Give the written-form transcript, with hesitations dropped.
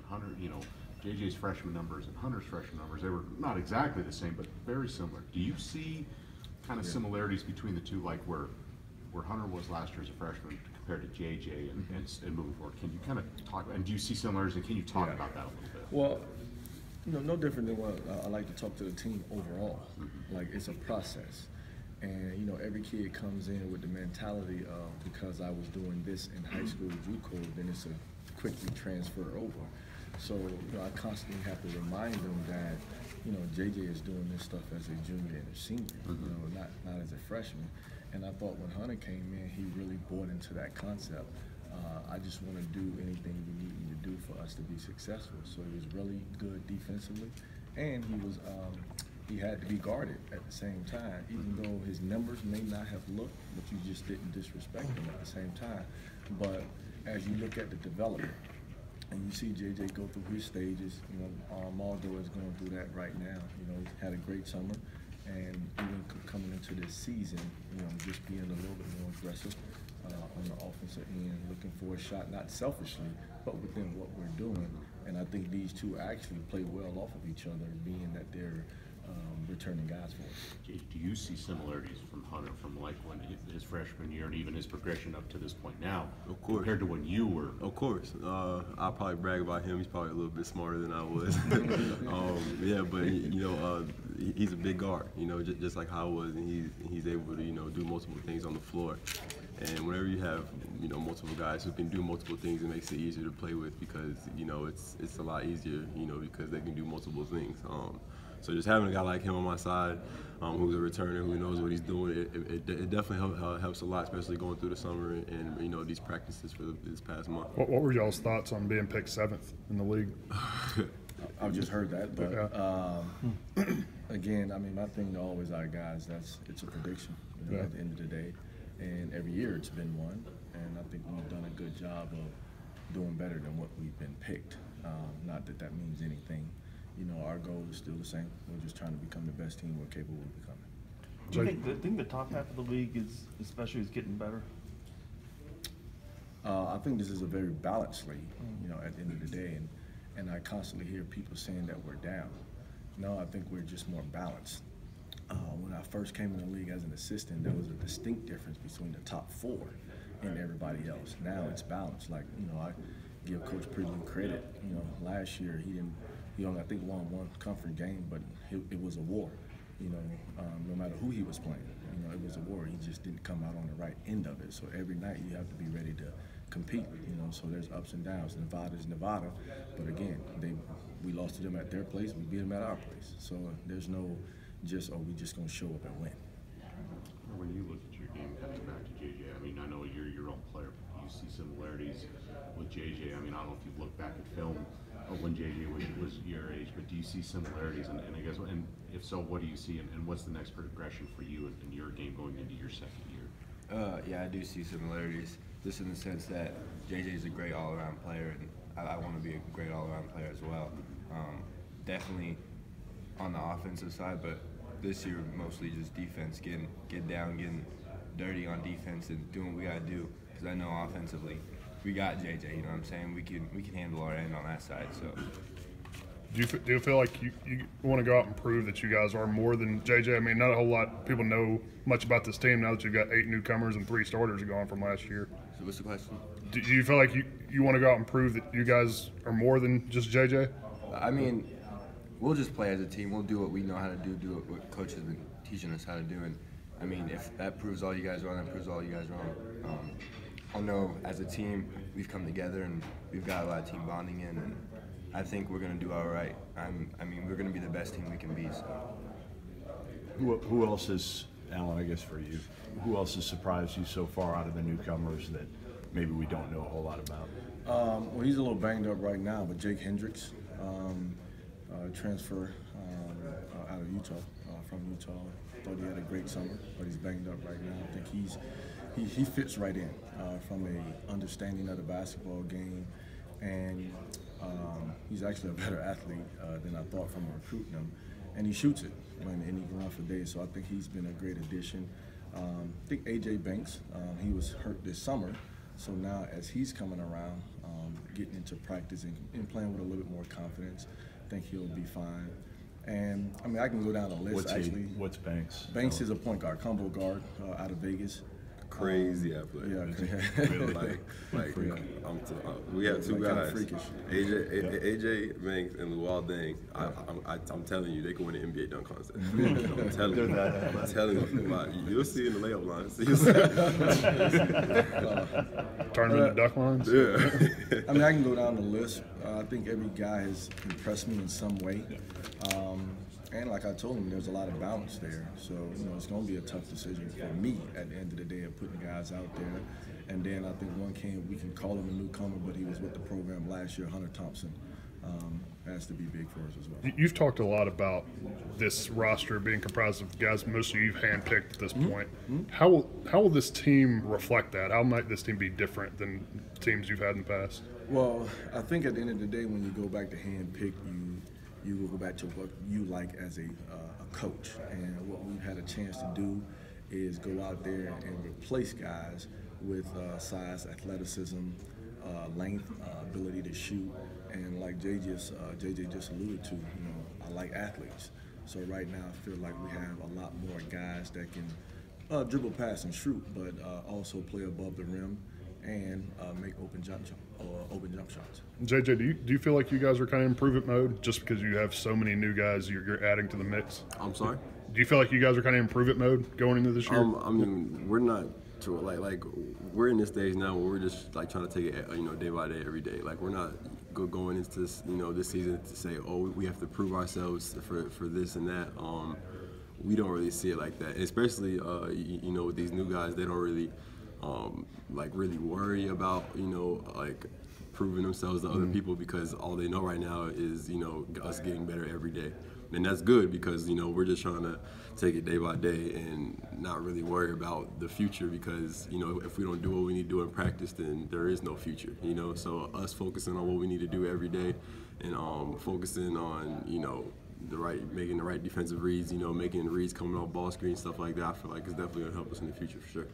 Hunter, JJ's freshman numbers and Hunter's freshman numbers, they were not exactly the same, but very similar. Do you see kind of similarities between the two, like where Hunter was last year as a freshman compared to JJ and moving forward? Can you kind of talk, and do you see similarities, and can you talk about that a little bit? Well, no different than what I like to talk to the team overall. Like, it's a process. And, every kid comes in with the mentality of, because I was doing this in high school JUCO, then it's a quickly transfer over. So, I constantly have to remind them that, JJ is doing this stuff as a junior and a senior, not as a freshman. And I thought when Hunter came in, he really bought into that concept. I just want to do anything you need me to do for us to be successful. So he was really good defensively, and he had to be guarded at the same time, even though his numbers may not have looked, but you just didn't disrespect him at the same time. But as you look at the development, and you see JJ go through his stages, Maldonado is going through that right now. He's had a great summer, and even coming into this season, just being a little bit more aggressive on the offensive end, looking for a shot, not selfishly, but within what we're doing. And I think these two actually play well off of each other, being that they're returning guys for us. Do you see similarities from Hunter from like when his freshman year and even his progression up to this point now, of course, compared to when you were? Of course. I'll probably brag about him. He's probably a little bit smarter than I was. Yeah, but he's a big guard. Just like how I was, and he's able to do multiple things on the floor. And whenever you have multiple guys who can do multiple things, it makes it easier to play with because it's a lot easier because they can do multiple things. So just having a guy like him on my side, who's a returner, who knows what he's doing, it definitely helps a lot, especially going through the summer and these practices for this past month. What were y'all's thoughts on being picked 7th in the league? I've just heard that, but again, my thing to always our guys, it's a prediction at the end of the day, and every year it's been one, and I think we've done a good job of doing better than what we've been picked. Not that means anything. Our goal is still the same. We're just trying to become the best team we're capable of becoming. Do you think the top half of the league is getting better? I think this is a very balanced league, at the end of the day, and I constantly hear people saying that we're down. No, I think we're just more balanced. When I first came in the league as an assistant, there was a distinct difference between the top 4 and everybody else. Now it's balanced. Like, I give Coach Pridgeon credit. Last year he only, I think, won one conference game, but it was a war. No matter who he was playing, it was a war. He just didn't come out on the right end of it. So every night you have to be ready to compete. So there's ups and downs. Nevada's Nevada, but again, we lost to them at their place. We beat them at our place. So there's no we just gonna show up and win. When you look at your game coming back to JJ, I know you're your own player, but you see similarities with JJ. I don't know if you've looked back at film when JJ was your age, but do you see similarities? And I guess, and if so, what do you see? And what's the next progression for you in your game going into your second year? Yeah, I do see similarities, just in the sense that JJ is a great all-around player, and I want to be a great all-around player as well. Definitely on the offensive side, but this year mostly just defense, getting dirty on defense and doing what we got to do. Because I know offensively, we got JJ. What I'm saying? We can handle our end on that side. So. Do you feel like you want to go out and prove that you guys are more than JJ? Not a whole lot of people know much about this team now that you've got 8 newcomers and 3 starters gone from last year. So what's the question? Do you feel like you want to go out and prove that you guys are more than just JJ? We'll just play as a team. We'll do what we know how to do what Coach has been teaching us how to do. And if that proves all you guys wrong, that proves all you guys wrong. I'll know as a team we've come together and we've got a lot of team bonding in, and I think we're going to do all right. We're going to be the best team we can be. So. Who else is, Alan, I guess for you, who else has surprised you so far out of the newcomers that maybe we don't know a whole lot about? Well, he's a little banged up right now, but Jake Hendricks, transfer out of Utah, from Utah. Thought he had a great summer, but he's banged up right now. I think he fits right in from a understanding of the basketball game, and he's actually a better athlete than I thought from recruiting him, and he shoots it and he can run for days. So I think he's been a great addition. I think AJ Banks, he was hurt this summer, So now as he's coming around, getting into practice and playing with a little bit more confidence, I think he'll be fine. And I mean, I can go down the list actually. What's Banks? Banks is a point guard, combo guard out of Vegas. Crazy athlete. Yeah, We have two Like, kinda guys, freakish. AJ Banks and Luol Deng. I'm telling you, they can win the NBA dunk contest. I'm telling you. I'm telling you. You'll see in the layup lines. Turn them into duck lines. Yeah. I mean, I can go down the list. I think every guy has impressed me in some way. And like I told him, there's a lot of balance there. So, it's going to be a tough decision for me at the end of the day of putting guys out there. And then I think we can call him a newcomer, but he was with the program last year, Hunter Thompson. Has to be big for us as well. You've talked a lot about this roster being comprised of guys mostly you've handpicked at this point. How will this team reflect that? How might this team be different than teams you've had in the past? Well, I think at the end of the day, when you go back to handpick, you will go back to what you like as a coach. And what we've had a chance to do is go out there and replace guys with size, athleticism, length, ability to shoot, and like JJ just alluded to, I like athletes. So right now I feel like we have a lot more guys that can dribble, pass, and shoot, but also play above the rim and make open jump shots. JJ, do you feel like you guys are kind of improvement mode just because you have so many new guys you're adding to the mix? I'm sorry? Do you feel like you guys are kind of improvement mode going into this year? I mean, we're not like we're in this stage now where we're just like trying to take it day by day, every day. Like we're not going into this this season to say, oh, we have to prove ourselves for this and that. We don't really see it like that, especially with these new guys. They don't really really worry about like proving themselves to other people, because all they know right now is us getting better every day. And that's good, because we're just trying to take it day by day and not really worry about the future, because if we don't do what we need to do in practice, then there is no future. So us focusing on what we need to do every day and focusing on making the right defensive reads, making reads coming off ball screens, stuff like that, I feel like it's definitely gonna help us in the future for sure.